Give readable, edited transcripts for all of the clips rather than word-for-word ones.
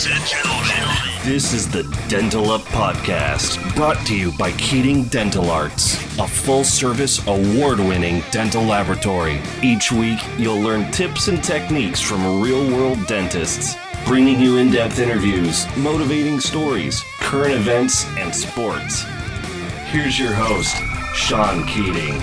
Ladies and gentlemen, this is the Dental Up Podcast, brought to you by Keating Dental Arts, a full-service, award-winning dental laboratory. Each week, you'll learn tips and techniques from real-world dentists, bringing you in-depth interviews, motivating stories, current events, and sports. Here's your host, Sean Keating.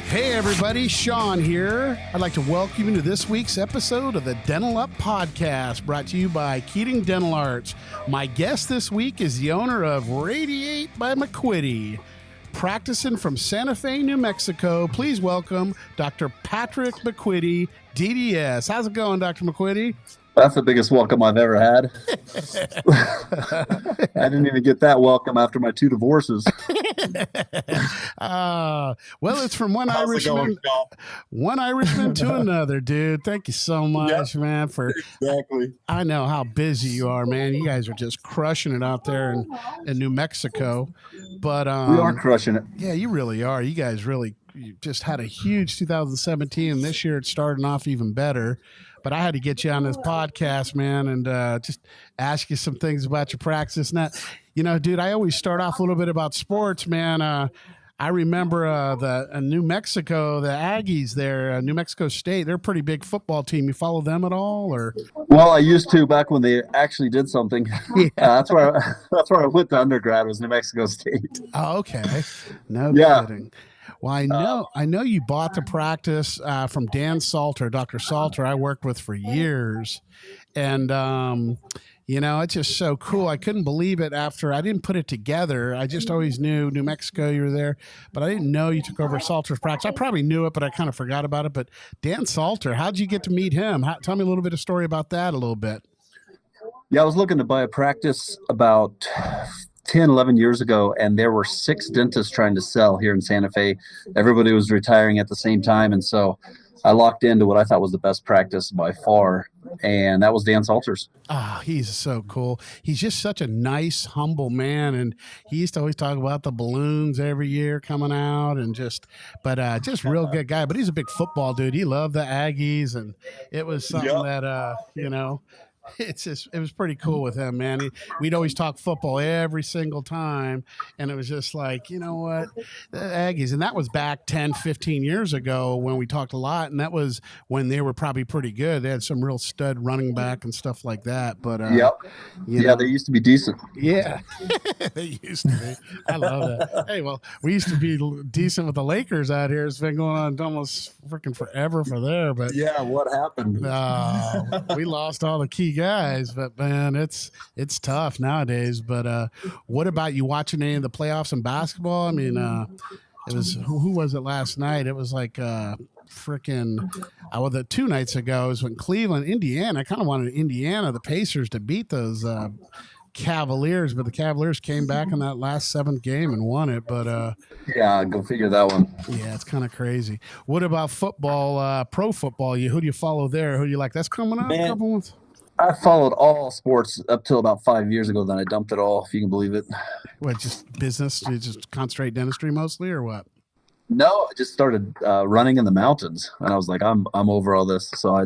Hey everybody, Sean here. I'd like to welcome you to this week's episode of the Dental Up Podcast, brought to you by Keating Dental Arts. My guest this week is the owner of Radiate by McQuitty. Practicing from Santa Fe, New Mexico, please welcome Dr. Patrick McQuitty, DDS. How's it going, Dr. McQuitty? That's the biggest welcome I've ever had. I didn't even get that welcome after my 2 divorces. Well, it's from one Irishman to another, dude. Thank you so much, man. Exactly. I know how busy you are, man. You guys are just crushing it out there in New Mexico. But we are crushing it. Yeah, you really are. You guys really just had a huge 2017, and this year it's starting off even better. But I had to get you on this podcast, man, and just ask you some things about your practice. Now, you know, dude, I always start off a little bit about sports, man. I remember the New Mexico, the Aggies there, New Mexico State. They're a pretty big football team. You follow them at all, or? Well, I used to back when they actually did something. Yeah. That's where I went to undergrad, was New Mexico State. Oh, okay. No kidding. Well, I know you bought the practice from Dan Salter, Dr. Salter, I worked with for years. And, you know, it's just so cool. I couldn't believe it after I didn't put it together. I just always knew New Mexico, you were there, but I didn't know you took over Salter's practice. I probably knew it, but I kind of forgot about it. But Dan Salter, how'd you get to meet him? Tell me a little bit of story about that a little bit. Yeah, I was looking to buy a practice about 10, 11 years ago, and there were 6 dentists trying to sell here in Santa Fe. Everybody was retiring at the same time, and so I locked into what I thought was the best practice by far, and that was Dan Salter's. Oh, he's so cool. He's just such a nice, humble man, and he used to always talk about the balloons every year coming out, and just real good guy. But he's a big football dude. He loved the Aggies, and it was something that, you know, it was pretty cool with him, man. We'd always talk football every single time, and it was just like, you know what, the Aggies. And that was back 10, 15 years ago when we talked a lot, and that was when they were probably pretty good. They had some real stud running back and stuff like that. But they used to be decent. Yeah, they used to be. I love that. Hey, well, we used to be decent with the Lakers out here. It's been going on almost freaking forever for there. But yeah, what happened? We lost all the key guys, but man, it's tough nowadays. But what about you watching any of the playoffs in basketball? I mean, it was who was it last night? It was like the 2 nights ago. It was when Cleveland, Indiana. I kind of wanted Indiana, the Pacers, to beat those Cavaliers, but the Cavaliers came back in that last 7th game and won it. But yeah, go figure that one. Yeah, it's kind of crazy. What about football, pro football? Who do you follow there? Who do you like? That's coming up. Man, I followed all sports up till about 5 years ago. Then I dumped it all, if you can believe it. What, just business? You just concentrate dentistry mostly, or what? No, I just started running in the mountains, and I was like, I'm over all this. So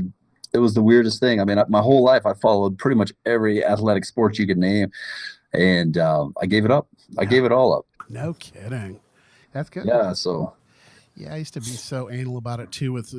it was the weirdest thing. I mean, my whole life I followed pretty much every athletic sport you could name, and I gave it up. I gave it all up. No kidding. That's good. Yeah. So. Yeah, I used to be so anal about it too, with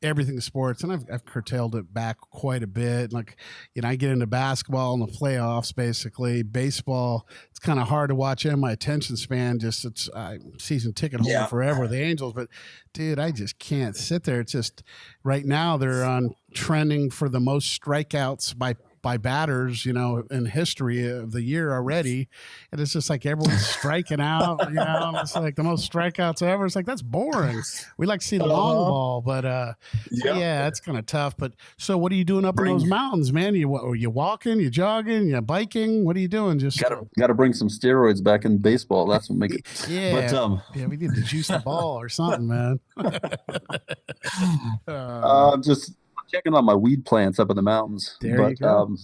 everything sports, and I've curtailed it back quite a bit. Like, I get into basketball in the playoffs, basically. Baseball, it's kind of hard to watch in my attention span. Just it's season ticket holder forever with the Angels, but dude, I just can't sit there. It's just right now they're on trending for the most strikeouts by batters, in history of the year already. And it's just like everyone's striking out, it's like the most strikeouts ever. It's like, that's boring. We like to see the long ball, but yeah, it's kind of tough. But so what are you doing up in those mountains, man? Are you walking, you jogging, you biking? What are you doing? Just got to bring some steroids back in baseball. That's what make it. Yeah. But, we need to juice the ball or something, man. Just checking on my weed plants up in the mountains. There you go.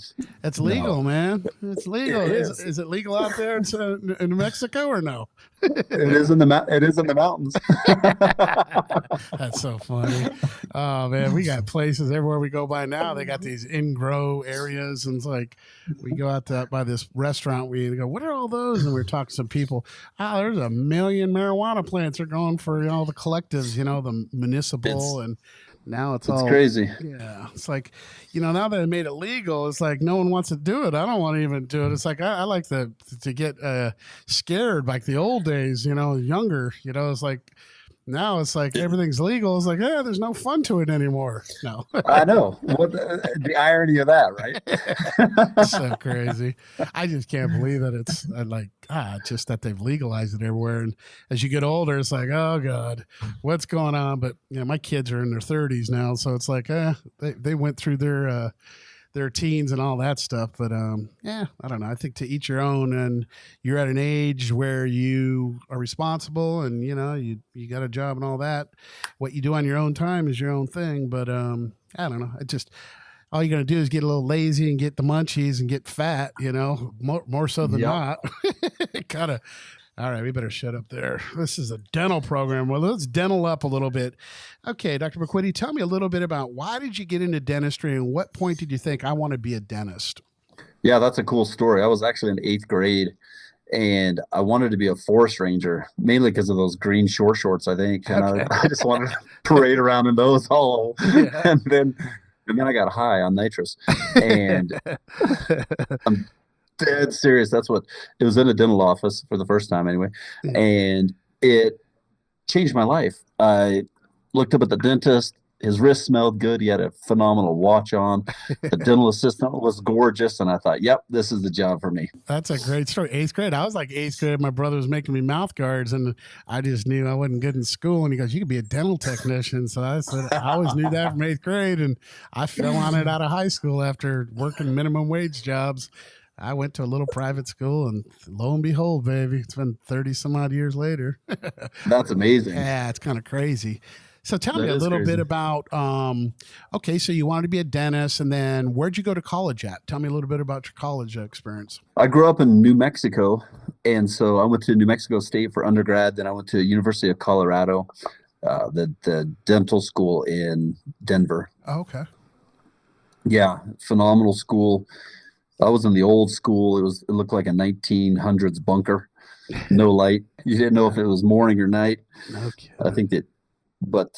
It's legal, no. man. It's legal. It Is it legal out there in New Mexico or no? It is in the mountains. That's so funny. Oh man, we got places everywhere we go by now. They got these in-grow areas, and it's like we go out by this restaurant. We go, what are all those? And we're talking to some people. Oh, there's a million marijuana plants are going for the collectives, the municipal, and now it's all crazy. Yeah, it's like now that they made it legal, it's like no one wants to do it. I don't want to even do it. It's like I like to get scared like the old days, younger. It's like now it's like everything's legal. It's like there's no fun to it anymore. No, I know what the irony of that, right? So crazy. I just can't believe that it's just that they've legalized it everywhere. And as you get older, it's like, oh God, what's going on? But my kids are in their 30s now, so it's like they went through their teens and all that stuff. But I don't know. I think to each your own, and you're at an age where you are responsible and you got a job and all that. What you do on your own time is your own thing. But I don't know. It just all you're gonna do is get a little lazy and get the munchies and get fat, more so than not. Kinda. All right, we better shut up there. This is a dental program. Well, let's dental up a little bit. Okay, Dr. McQuitty, tell me a little bit about why did you get into dentistry and what point did you think I want to be a dentist? Yeah, that's a cool story. I was actually in 8th grade and I wanted to be a forest ranger, mainly because of those green short shorts, I think. And okay. I just wanted to parade around in those all. Yeah. And then I got high on nitrous. And I'm dead serious. That's what it was, in a dental office for the first time anyway. And it changed my life. I looked up at the dentist. His wrist smelled good. He had a phenomenal watch on. The dental assistant was gorgeous. And I thought, yep, this is the job for me. That's a great story. 8th grade. I was like 8th grade. My brother was making me mouth guards and I just knew I wasn't good in school. And he goes, you could be a dental technician. So I said, I always knew that from 8th grade. And I fell on it out of high school after working minimum wage jobs. I went to a little private school and lo and behold, baby, it's been 30 some odd years later. That's amazing. Yeah, it's kind of crazy. So tell me a little bit about, okay, so you wanted to be a dentist and then where'd you go to college at? Tell me a little bit about your college experience. I grew up in New Mexico. And so I went to New Mexico State for undergrad. Then I went to University of Colorado, the dental school in Denver. Oh, okay. Yeah, phenomenal school. I was in the old school. It looked like a 1900s bunker, no light. You didn't know if it was morning or night. Okay. I think but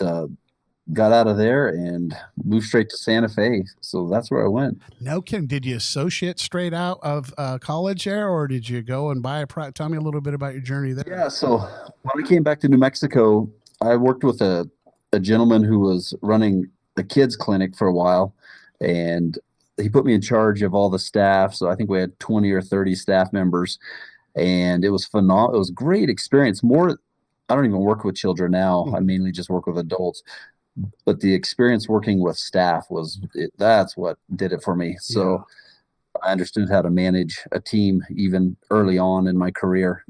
got out of there and moved straight to Santa Fe. So that's where I went. No kidding. Did you associate straight out of college there, or did you go and buy tell me a little bit about your journey there? Yeah. So when I came back to New Mexico, I worked with a gentleman who was running the kids clinic for a while, and he put me in charge of all the staff. So I think we had 20 or 30 staff members, and it was phenomenal. It was a great experience. I don't even work with children now. I mainly just work with adults, but the experience working with staff that's what did it for me. So yeah. I understood how to manage a team even early on in my career.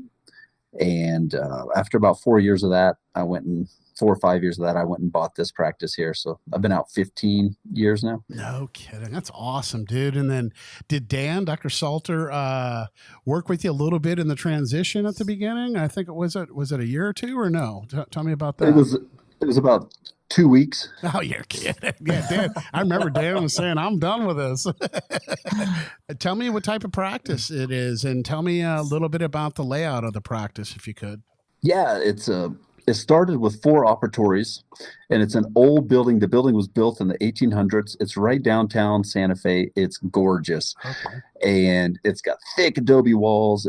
And after about 4 years of that, 4 or 5 years of that, I went and bought this practice here. So I've been out 15 years now. No kidding. That's awesome, dude. And then did Dr. Salter, work with you a little bit in the transition at the beginning? I think was it a year or two or no? Tell me about that. It was about 2 weeks. Oh, you're kidding. Yeah, Dan. I remember Dan was saying, I'm done with this. Tell me what type of practice it is and tell me a little bit about the layout of the practice, if you could. Yeah, it started with 4 operatories, and it's an old building. The building was built in the 1800s. It's right downtown Santa Fe. It's gorgeous. Okay. And it's got thick adobe walls.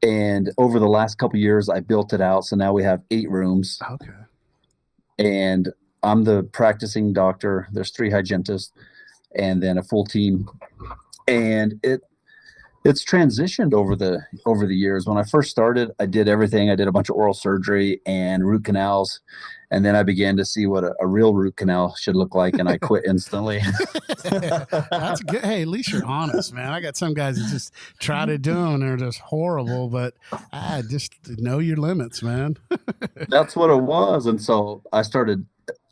And over the last couple of years, I built it out. So now we have 8 rooms. Okay. And I'm the practicing doctor. There's 3 hygienists and then a full team. And it's transitioned over the years. When I first started, I did everything. I did a bunch of oral surgery and root canals. And then I began to see what a real root canal should look like, and I quit instantly. That's good. Hey, at least you're honest, man. I got some guys that just try to do them and they're just horrible, but I just know your limits, man. That's what it was. And so I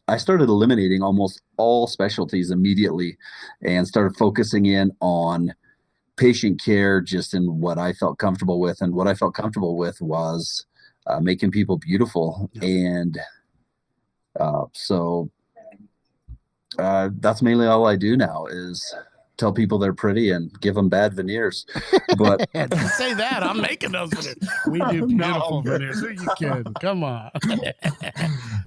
I started eliminating almost all specialties immediately and started focusing in on patient care just in what I felt comfortable with. And what I felt comfortable with was making people beautiful. Yeah. And so that's mainly all I do now is tell people they're pretty and give them bad veneers. But Don't say that. I'm making those veneers. We do beautiful veneers. Who are you kidding? Come on.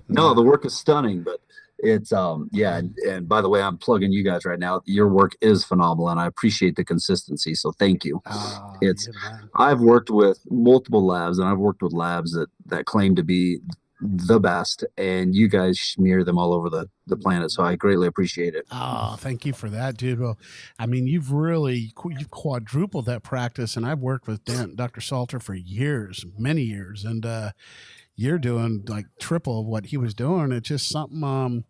no, the work is stunning, but it's yeah. And by the way, I'm plugging you guys right now. Your work is phenomenal, and I appreciate the consistency. So thank you. It's I've worked with multiple labs, and I've worked with labs that claim to be the best, and you guys smear them all over the planet. So I greatly appreciate it. Oh, thank you for that, dude. Well, I mean, you've quadrupled that practice, and I've worked with Dr. Salter for years, many years, and you're doing like triple of what he was doing. It's just something,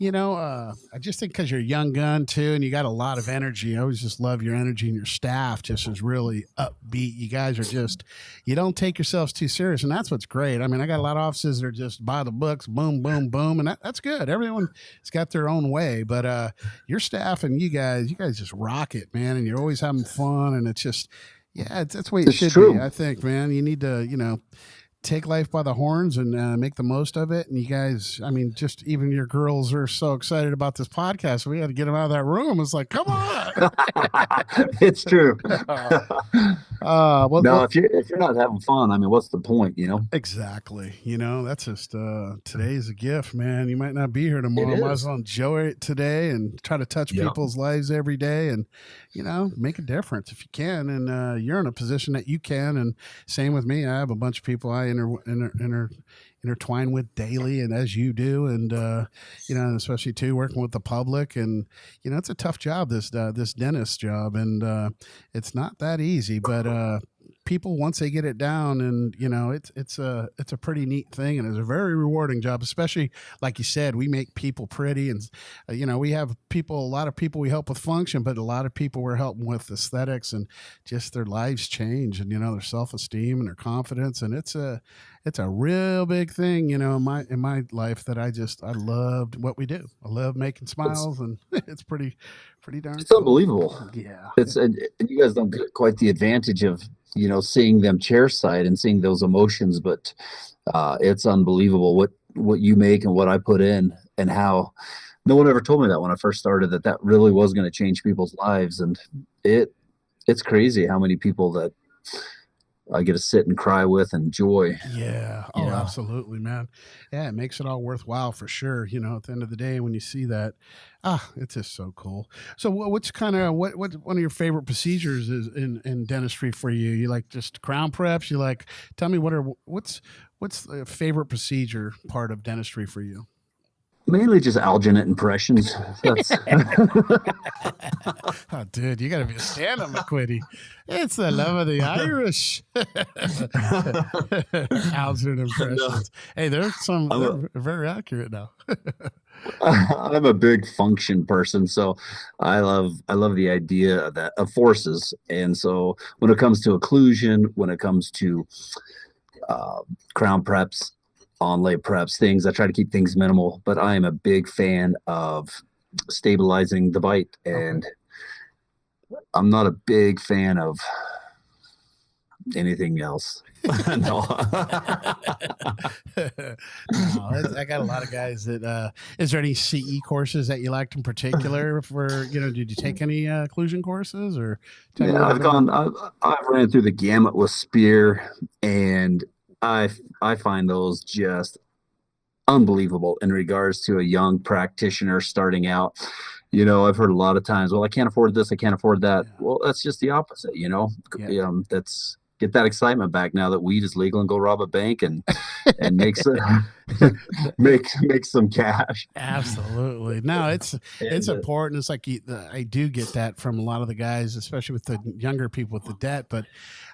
I just think because you're a young gun too, and you got a lot of energy. I always just love your energy, and your staff just is really upbeat. You guys are just, you don't take yourselves too serious, and that's what's great. I mean, I got a lot of offices that are just by the books, boom, boom, boom, and that's good. Everyone's got their own way, but your staff and you guys just rock it, man, and you're always having fun, and it's just, yeah, that's the way it should be. I think, man, you need to, take life by the horns and make the most of it. And you guys, I mean, just even your girls are so excited about this podcast. We had to get them out of that room. It's like, come on. It's true. Well, if you're not having fun, I mean, what's the point, Exactly. That's just, today's a gift, man. You might not be here tomorrow. Might as well enjoy it today and try to touch people's lives every day and, make a difference if you can. And you're in a position that you can. And same with me. I have a bunch of people I intertwine with daily, and as you do, and especially too working with the public, and it's a tough job, this dentist job, and it's not that easy, but people, once they get it down, and it's a pretty neat thing, and it's a very rewarding job, especially like you said, we make people pretty, and we have a lot of people we help with function, but a lot of people we're helping with aesthetics, and just their lives change, and their self-esteem and their confidence, and it's a real big thing, in my life, that I loved what we do. I love making smiles, and it's pretty darn. It's cool. Unbelievable. Yeah. And you guys don't get quite the advantage of seeing them chairside and seeing those emotions, but it's unbelievable what you make and what I put in, and how no one ever told me that when I first started, that really was going to change people's lives. And it's crazy how many people that I get to sit and cry with and enjoy. Yeah. Oh, absolutely, man. Yeah. It makes it all worthwhile for sure. At the end of the day, when you see that, it's just so cool. So what's kind of, what one of your favorite procedures is in dentistry for you? You like just crown preps? You like, tell me what's the favorite procedure part of dentistry for you? Mainly just alginate impressions. That's oh, dude, you got to be a stand-up, McQuitty. It's the love of the Irish. Alginate impressions. Hey, there's some they're very accurate now. I'm a big function person, so I love the idea of forces. And so when it comes to occlusion, when it comes to crown preps, onlay preps, things, I try to keep things minimal, but I am a big fan of stabilizing the bite, and I'm not a big fan of anything else. No, I got a lot of guys that is there any CE courses that you liked in particular for, did you take any occlusion courses, or I've ran through the gamut with Spear, and I find those just unbelievable in regards to a young practitioner starting out. I've heard a lot of times, well, I can't afford this, I can't afford that. Yeah. Well, that's just the opposite, that's get that excitement back now that weed is legal, and go rob a bank and make some cash. Absolutely. No, it's important. It's like I do get that from a lot of the guys, especially with the younger people with the debt. But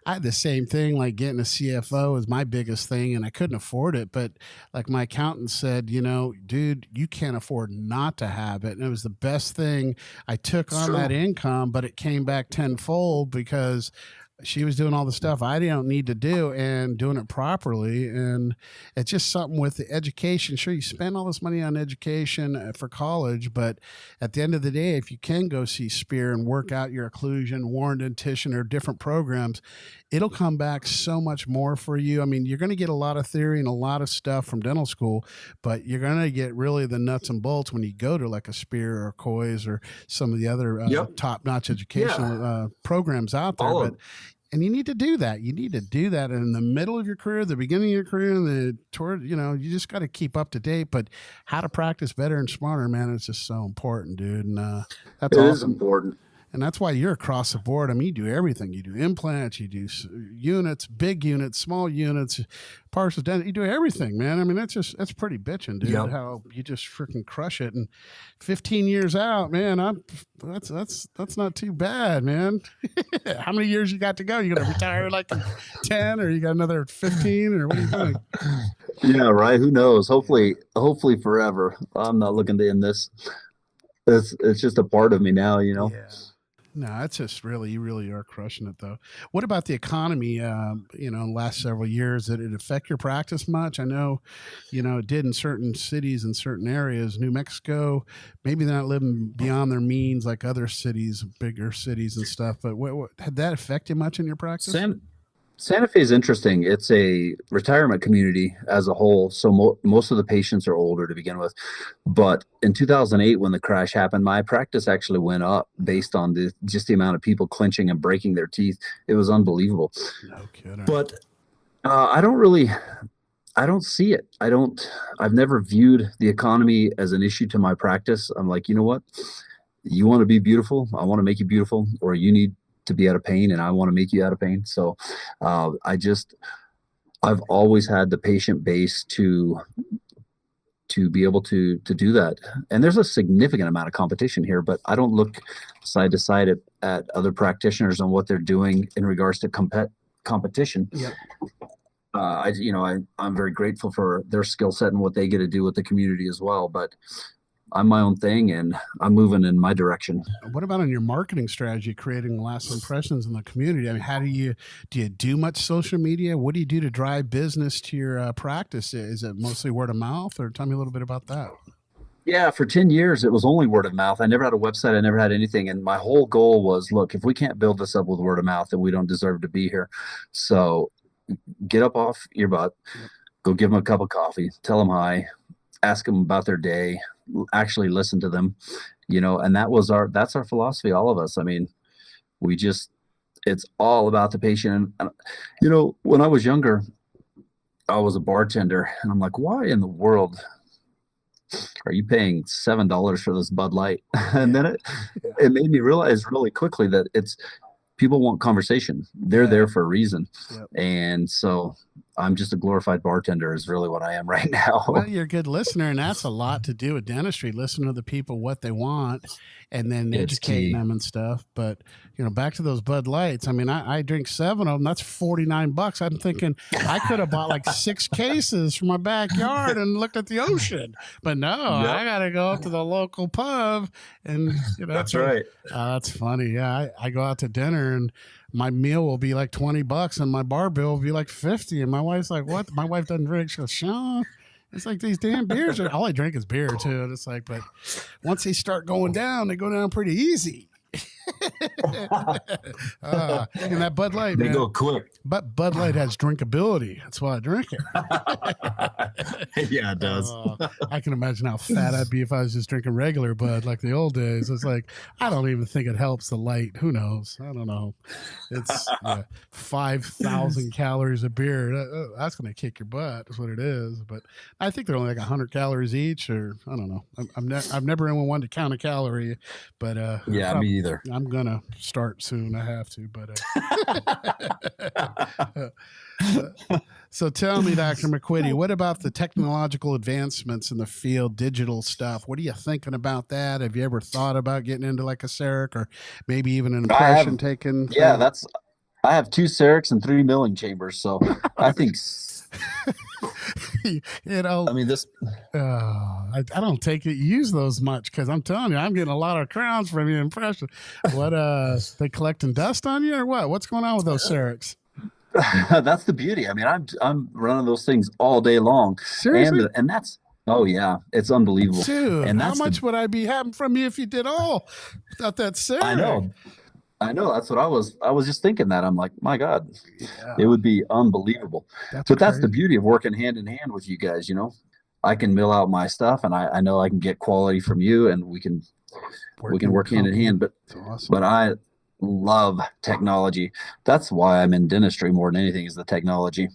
I had the same thing, like getting a CFO is my biggest thing, and I couldn't afford it. But like my accountant said, dude, you can't afford not to have it. And it was the best thing I took on that income, but it came back tenfold because she was doing all the stuff I don't need to do and doing it properly. And it's just something with the education. Sure, you spend all this money on education for college, but at the end of the day, if you can go see Spear and work out your occlusion, warren dentition, or different programs, it'll come back so much more for you. I mean, you're going to get a lot of theory and a lot of stuff from dental school, but you're going to get really the nuts and bolts when you go to like a Spear or Coy's or some of the other top-notch educational programs out there. And you need to do that. You need to do that in the middle of your career, the beginning of your career, and the toward, you just got to keep up to date. But how to practice better and smarter, man, it's just so important, dude. And that's awesome. It is important. And that's why you're across the board. I mean, you do everything. You do implants, you do units, big units, small units, partial dent. You do everything, man. I mean, that's pretty bitching, dude. Yep. How you just freaking crush it. And 15 years out, man, that's not too bad, man. How many years you got to go? You gonna retire like 10, or you got another 15, or what do you think? Yeah, right. Who knows? Hopefully forever. I'm not looking to end this. It's just a part of me now, Yeah. No, it's just you really are crushing it, though. What about the economy, in the last several years? Did it affect your practice much? I know, it did in certain cities and certain areas. New Mexico, maybe they're not living beyond their means like other cities, bigger cities and stuff. But what had that affect you much in your practice? Santa Fe is interesting. It's a retirement community as a whole. So most of the patients are older to begin with. But in 2008, when the crash happened, my practice actually went up based on just the amount of people clenching and breaking their teeth. It was unbelievable. No kidding. But I don't see it. I've never viewed the economy as an issue to my practice. I'm like, you know what? You want to be beautiful? I want to make you beautiful, or you need to be out of pain and I want to make you out of pain. So I've always had the patient base to be able to do that. And there's a significant amount of competition here, but I don't look side to side at other practitioners on what they're doing in regards to competition. Yep. I'm very grateful for their skill set and what they get to do with the community as well. But I'm my own thing and I'm moving in my direction. What about on your marketing strategy, creating lasting impressions in the community? I mean, how do you do much social media? What do you do to drive business to your practice? Is it mostly word of mouth, or tell me a little bit about that? Yeah, for 10 years, it was only word of mouth. I never had a website. I never had anything. And my whole goal was, look, if we can't build this up with word of mouth, then we don't deserve to be here. So get up off your butt, go give them a cup of coffee, tell them hi, ask them about their day, actually listen to them, and that's our philosophy, all of us. I mean, it's all about the patient. And when I was younger, I was a bartender and I'm like, why in the world are you paying $7 for this Bud Light? And then it made me realize really quickly that people want conversation. They're there for a reason. Yep. And so I'm just a glorified bartender is really what I am right now. Well, you're a good listener, and that's a lot to do with dentistry. Listen to the people, what they want, and then educate them and stuff. But, back to those Bud Lights. I mean, I drink 7 of them. That's $49. I'm thinking I could have bought like 6 cases from my backyard and looked at the ocean. But no, I got to go up to the local pub. And, that's right. That's funny. Yeah, I go out to dinner and my meal will be like $20 and my bar bill will be like 50. And my wife's like, what? My wife doesn't drink. She goes, Sean, it's like these damn beers all I drink is beer too. And it's like, but once they start going down, they go down pretty easy. And that Bud Light, they go quick. But Bud Light has drinkability. That's why I drink it. Yeah, it does. I can imagine how fat I'd be if I was just drinking regular Bud like the old days. It's like, I don't even think it helps the light. Who knows? I don't know. It's 5,000 calories of beer. That's going to kick your butt is what it is. But I think they're only like 100 calories each, or I don't know. I've never been one to count a calorie, but yeah, me either. I'm gonna start soon. I have to, but so tell me, Dr. McQuitty, what about the technological advancements in the field, digital stuff? What are you thinking about that? Have you ever thought about getting into like a CEREC or maybe even an impression taken? Yeah, I have 2 CERECs and 3 milling chambers, so I think. I mean, this. I I don't take it use those much because I'm telling you, I'm getting a lot of crowns from your impression. What they collecting dust on you or what? What's going on with those Cerex? That's the beauty. I mean, I'm running those things all day long, Seriously? and that's oh yeah, it's unbelievable. Dude, And how that's much would I be having from you if you did all without that I Cerex? know, I know. That's what I was just thinking that. I'm like, my God, Yeah, it would be unbelievable. that's But that's the crazy. beauty of working hand in hand with you guys. I can mill out my stuff, and I know I can get quality from you, and we can Working work hand in hand. complement. But It's awesome. but I love technology. That's why I'm in dentistry more than anything is the technology.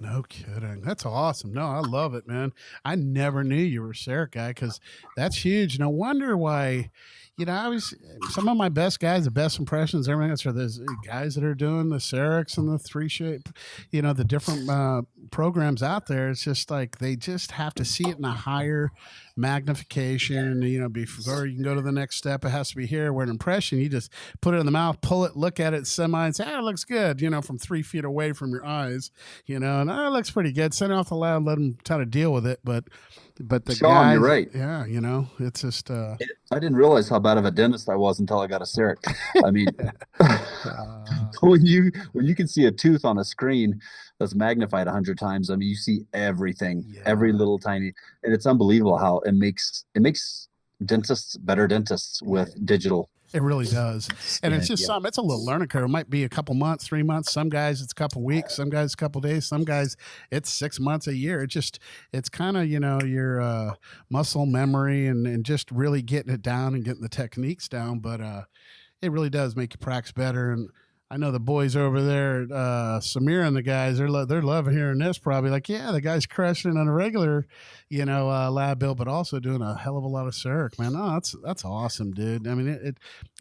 No kidding. That's awesome. No, I love it, man. I never knew you were a Ceric guy because that's huge. No wonder why, I was some of my best guys, the best impressions, everything else are those guys that are doing the Cerics and the three shape, the different programs out there. It's just like they just have to see it in a higher magnification. Before you can go to the next step, it has to be here. Where an impression, you just put it in the mouth, pull it, look at it semi, and say, it looks good, from 3 feet away from your eyes, and it looks pretty good. Send it off the lab, let them try to deal with it. But the Sean, you're guys, right. yeah, it's just, I didn't realize how bad of a dentist I was until I got a CEREC. I mean, uh, when you can see a tooth on a screen that's magnified 100 times, I mean, you see everything, every yeah. little tiny, and it's unbelievable how it makes dentists better dentists with digital It really does. And it's scan. just Yeah. it's a little learning curve. It might be a couple months, 3 months. Some guys, it's a couple weeks. Some guys, a couple days. Some guys, it's 6 months, a year. It's kind of, your muscle memory and just really getting it down and getting the techniques down. But it really does make your practice better. And I know the boys over there, Samir and the guys, they're loving hearing this. Probably like, yeah, the guy's crushing on a regular, lab bill, but also doing a hell of a lot of CERC, man. Oh, that's awesome, dude. I mean,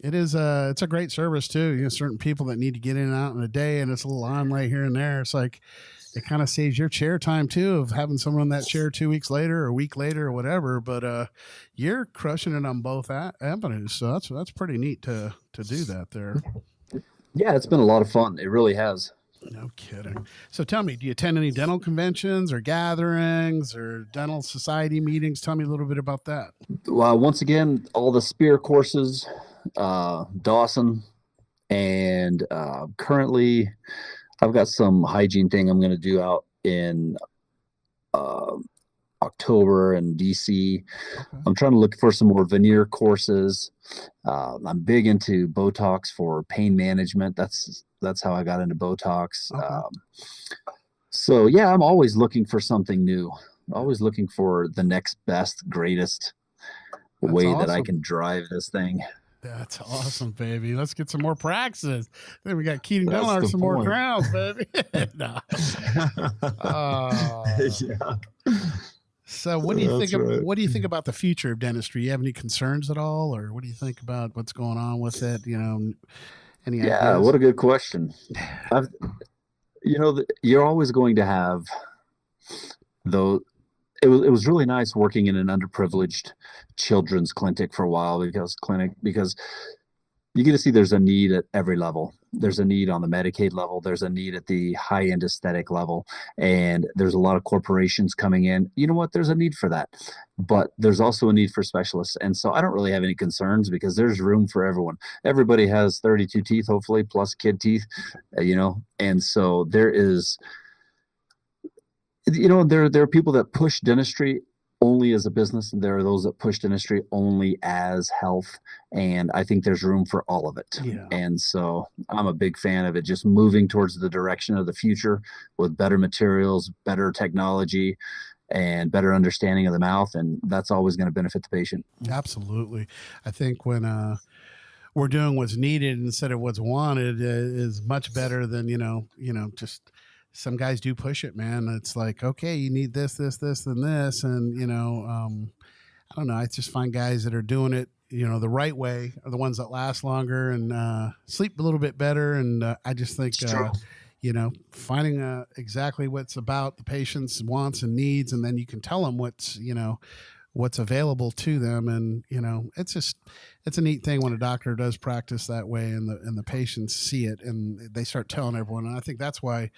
it is it's a great service too. Certain people that need to get in and out in a day, and it's a little on late here and there. It's like it kind of saves your chair time too of having someone in that chair 2 weeks later or a week later or whatever. But you're crushing it on both avenues, so that's pretty neat to do that there. Yeah, it's been a lot of fun. It really has. No kidding. So tell me, do you attend any dental conventions or gatherings or dental society meetings? Tell me a little bit about that. Once again, all the spear courses, Dawson, and currently I've got some hygiene thing I'm going to do out in uh, October in DC. Okay. I'm trying to look for some more veneer courses. I'm big into Botox for pain management. That's how I got into Botox. Okay. So yeah, I'm always looking for something new. Always looking for the next best, greatest That's way that I awesome. can drive this thing. That's awesome, baby. Let's get some more practices. Then we got Keating That's Dellar, the some more point. crowns, baby. No. Uh, Yeah, so that's right. what do you think about the future of dentistry? You have any concerns at all, or what do you think about what's going on with it? Any Yeah, what ideas? a good question. I've, you're always going to have though. It was really nice working in an underprivileged children's clinic for a while because you get to see there's a need at every level. There's a need on the Medicaid level. There's a need at the high end aesthetic level. And there's a lot of corporations coming in. You know what? There's a need for that. But there's also a need for specialists. And so I don't really have any concerns because there's room for everyone. Everybody has 32 teeth, hopefully, plus kid teeth, And so there are people that push dentistry only as a business, and there are those that push dentistry only as health. And I think there's room for all of it. Yeah. And so I'm a big fan of it just moving towards the direction of the future with better materials, better technology, and better understanding of the mouth. And that's always going to benefit the patient. Absolutely. I think when we're doing what's needed instead of what's wanted is much better than just some guys do push it, man. It's like, okay, you need this, and this, and I don't know. I just find guys that are doing it, the right way are the ones that last longer and sleep a little bit better. And I just think, It's true. finding exactly what's about the patient's wants and needs, and then you can tell them what's available to them. And it's a neat thing when a doctor does practice that way and the patients see it and they start telling everyone. And I think that's why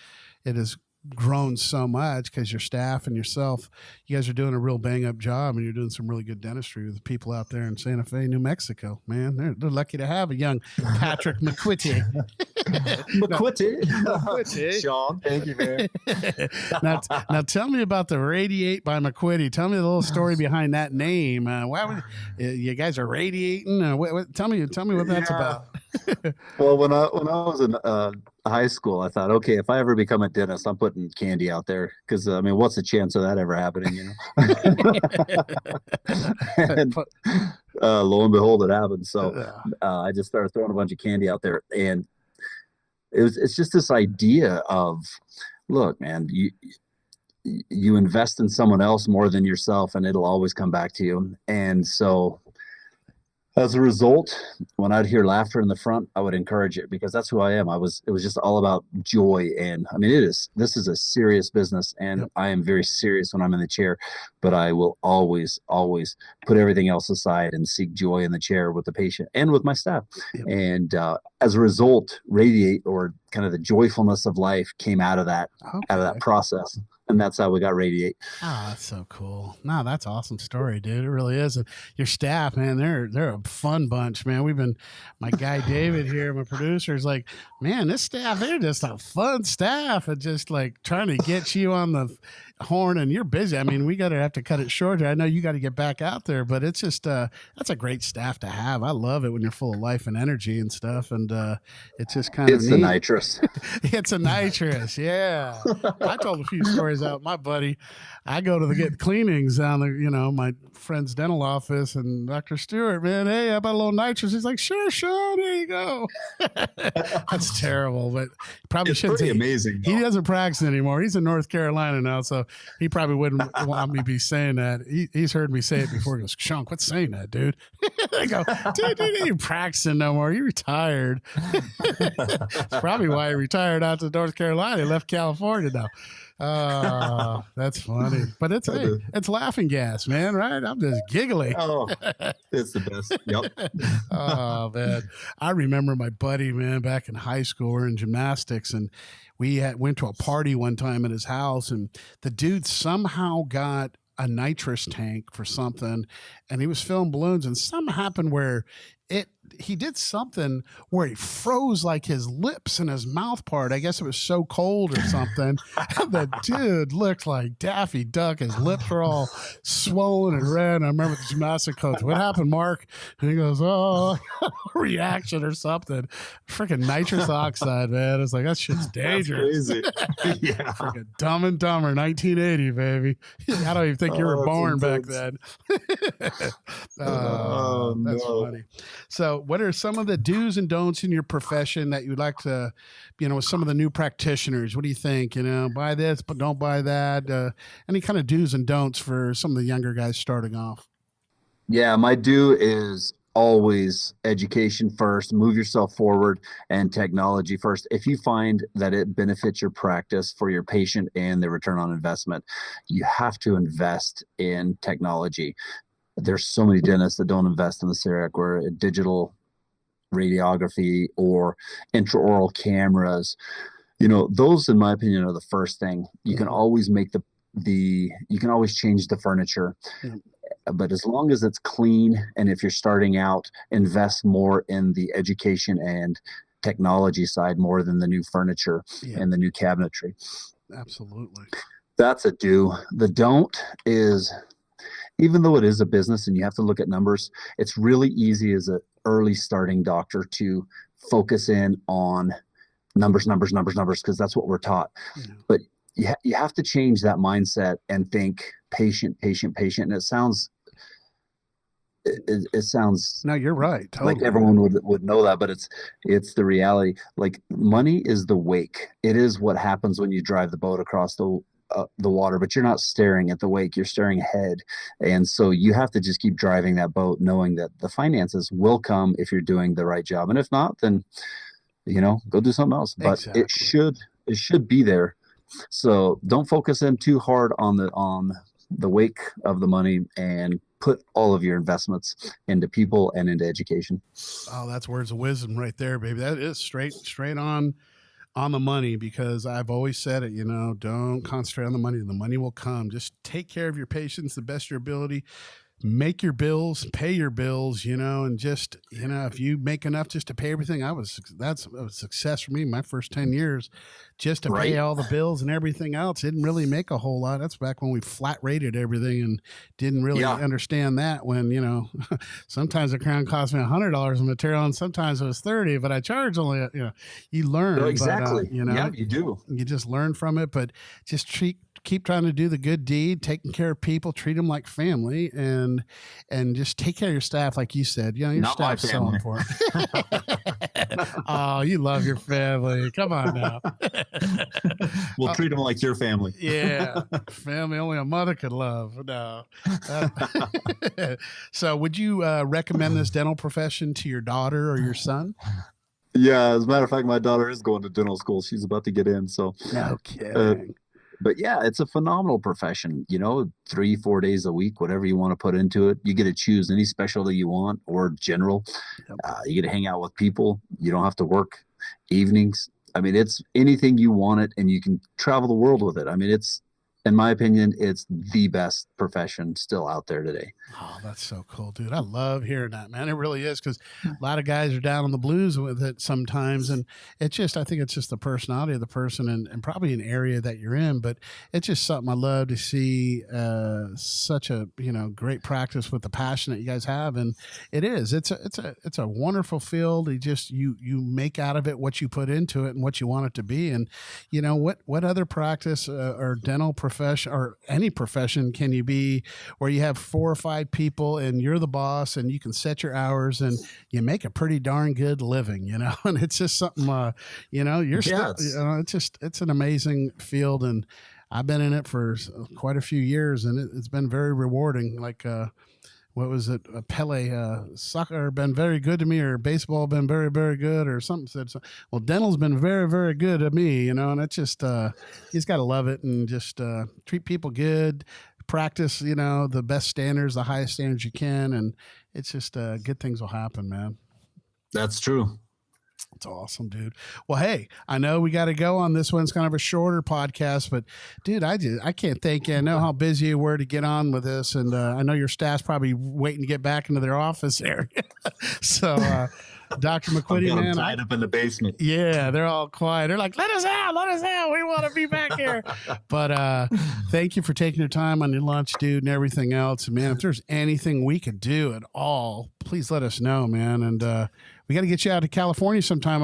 it is grown so much because your staff and yourself, you guys are doing a real bang up job, and you're doing some really good dentistry with the people out there in Santa Fe, New Mexico. Man, they're lucky to have a young Patrick McQuitty. McQuitty. Sean, thank you, man. now tell me about the Radiate by McQuitty. Tell me the little story behind that name. Why would you guys are radiating? Tell me what that's about. Well, when I was in high school, I thought, okay, if I ever become a dentist, I'm putting candy out there because I mean, what's the chance of that ever happening? You know. And lo and behold, it happened. So I just started throwing a bunch of candy out there, and it's just this idea of, look, man, you invest in someone else more than yourself, and it'll always come back to you. And so as a result, when I'd hear laughter in the front, I would encourage it because that's who I am. It was just all about joy. And I mean, this is a serious business, and I am very serious when I'm in the chair, but I will always put everything else aside and seek joy in the chair with the patient and with my staff. And as a result, Radiate, or kind of the joyfulness of life, came out of that process. And that's how we got Radiate. Oh, that's so cool. No, that's an awesome story, dude. It really is. And your staff, man, they're a fun bunch, man. My guy David here, my producer, is like, man, this staff, they're just a fun staff, and just like trying to get you on the horn, and you're busy. I mean, we have to cut it short. I know you got to get back out there, but it's just that's a great staff to have. I love it when you're full of life and energy and stuff, and it's just kind of it's the Nitrous. It's a Nitrous, yeah. I told a few stories out. My buddy, I go to get cleanings down there, my friend's dental office, and Dr. Stewart, man, hey, how about a little Nitrous? He's like, sure, Sean, here you go. That's terrible, but probably it's pretty amazing. He doesn't practice anymore. He's in North Carolina now, so he probably wouldn't want me to be saying that. He's heard me say it before. He goes, Sean, quit saying that, dude. I go, dude, you ain't practicing no more. You retired. That's probably why he retired out to North Carolina. He left California now. Oh, that's funny. But it's laughing gas, man, right? I'm just giggling. Oh, it's the best. Yep. Oh, man. I remember my buddy, man, back in high school, we were in gymnastics, and we went to a party one time at his house, and the dude somehow got a nitrous tank for something, and he was filling balloons, and something happened where he did something where he froze like his lips and his mouth part. I guess it was so cold or something. The dude looked like Daffy Duck. His lips were all swollen and red. And I remember the gymnastic coach, what happened, Mark? And he goes, oh, reaction or something. Freaking nitrous oxide, man. It's like, that shit's dangerous. That's crazy. Yeah. Freaking Dumb and Dumber, 1980, baby. I don't even think you were born back then. That's funny. So what are some of the do's and don'ts in your profession that you'd like to, with some of the new practitioners? What do you think? Buy this, but don't buy that. Any kind of do's and don'ts for some of the younger guys starting off? Yeah, my do is always education first, move yourself forward, and technology first. If you find that it benefits your practice for your patient and the return on investment, you have to invest in technology. There's so many dentists that don't invest in this area, where digital radiography or intraoral cameras, those, in my opinion, are the first thing. You can always make you can always change the furniture, but as long as it's clean, and if you're starting out, invest more in the education and technology side more than the new furniture and the new cabinetry. Absolutely. That's a do. The don't is, even though it is a business and you have to look at numbers, it's really easy as an early starting doctor to focus in on numbers, because that's what we're taught. Yeah. But you have to change that mindset and think patient. And it sounds no, you're right. Totally. Like everyone would know that, but it's the reality. Like, money is the wake. It is what happens when you drive the boat across the water, but you're not staring at the wake, you're staring ahead. And so you have to just keep driving that boat, knowing that the finances will come if you're doing the right job. And if not, then, go do something else. But exactly. it should be there. So don't focus in too hard on the wake of the money, and put all of your investments into people and into education. Oh, that's words of wisdom right there, baby. That is straight on on the money, because I've always said it, don't concentrate on the money. The money will come. Just take care of your patients the best of your ability. Make your bills, pay your bills, and just, if you make enough just to pay everything, that's a success for me. My first 10 years, just to pay all the bills and everything else, didn't really make a whole lot. That's back when we flat rated everything and didn't really understand that when, sometimes a crown cost me $100 in material and sometimes it was 30, but I charge only, you learn. No, exactly. But, yeah, you do. You just learn from it, but just keep trying to do the good deed, taking care of people, treat them like family, and just take care of your staff, like you said. Your Not staff's so important. Oh, you love your family. Come on now. We'll treat them like your family. Yeah, family only a mother could love. No. So, would you recommend this dental profession to your daughter or your son? Yeah, as a matter of fact, my daughter is going to dental school. She's about to get in. So no kidding. But yeah, it's a phenomenal profession, 3-4 days a week, whatever you want to put into it. You get to choose any specialty you want or general. You get to hang out with people. You don't have to work evenings. I mean, it's anything you want it, and you can travel the world with it. I mean, in my opinion, it's the best profession still out there today. Oh, that's so cool, dude. I love hearing that, man. It really is, because a lot of guys are down on the blues with it sometimes. And I think it's just the personality of the person and probably an area that you're in. But it's just something I love to see, such a, great practice with the passion that you guys have. And it is. It's a wonderful field. You make out of it what you put into it and what you want it to be. And, what other practice or dental profession or any profession can you be where you have 4 or 5 people and you're the boss and you can set your hours and you make a pretty darn good living, and it's just something, it's an amazing field, and I've been in it for quite a few years, and it's been very rewarding. Like, what was it? Pele, soccer been very good to me, or baseball been very, very good, or something said so. Well, dental's been very, very good to me, and it's just, you just got to love it and just treat people good, practice, the best standards, the highest standards you can. And it's just good things will happen, man. That's true. It's awesome, dude. Well, hey, I know we got to go on this one. It's kind of a shorter podcast, but dude, I can't thank you. I know how busy you were to get on with this, and I know your staff's probably waiting to get back into their office area. So, Dr. McQuitty, man, tied up in the basement. Yeah, they're all quiet. They're like, let us out. We want to be back here. But thank you for taking your time on your lunch, dude, and everything else. Man, if there's anything we could do at all, please let us know, man. And we got to get you out to California sometime.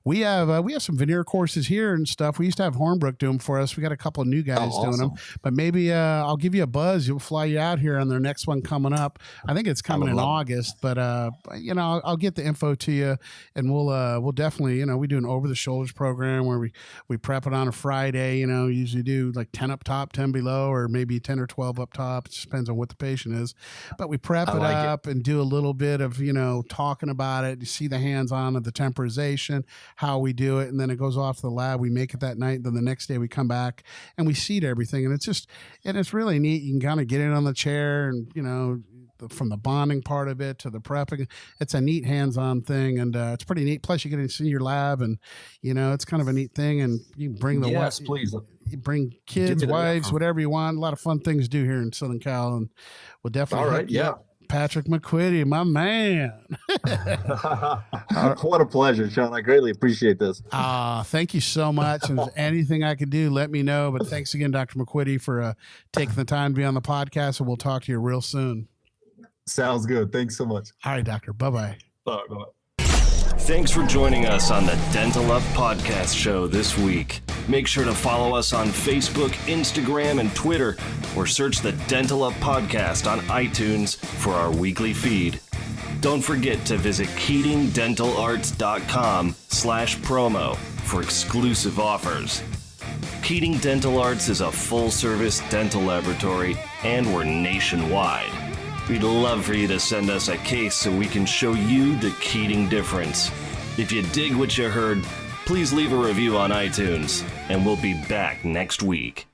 We have some veneer courses here and stuff. We used to have Hornbrook do them for us. We got a couple of new guys doing them, but maybe I'll give you a buzz. You'll fly you out here on their next one coming up. I think it's coming in August, but I'll get the info to you, and we'll definitely, we do an over the shoulders program where we prep it on a Friday. Usually do like 10 up top, 10 below, or maybe 10 or 12 up top. It just depends on what the patient is, but we prep it up and do a little bit of, talking about it. You see the hands-on of the temporization, how we do it, and then it goes off to the lab. We make it that night. Then the next day we come back and we seat everything, and it's really neat. You can kind of get in on the chair, and from the bonding part of it to the prepping, it's a neat hands-on thing, and it's pretty neat. Plus, you get to see your lab, and it's kind of a neat thing. And you bring the please. You bring kids, wives, whatever you want. A lot of fun things to do here in Southern Cal, and we'll definitely. All right, yeah. Patrick McQuitty, my man. What a pleasure, Sean. I greatly appreciate this. Thank you so much. If there's anything I could do, let me know. But thanks again, Dr. McQuitty, for taking the time to be on the podcast, and we'll talk to you real soon. Sounds good. Thanks so much. All right, doctor. Bye-bye. Bye-bye. Thanks for joining us on the Dental Up Podcast Show this week. Make sure to follow us on Facebook, Instagram, and Twitter, or search the Dental Up Podcast on iTunes for our weekly feed. Don't forget to visit KeatingDentalArts.com/promo for exclusive offers. Keating Dental Arts is a full-service dental laboratory, and we're nationwide. We'd love for you to send us a case so we can show you the Keating difference. If you dig what you heard, please leave a review on iTunes, and we'll be back next week.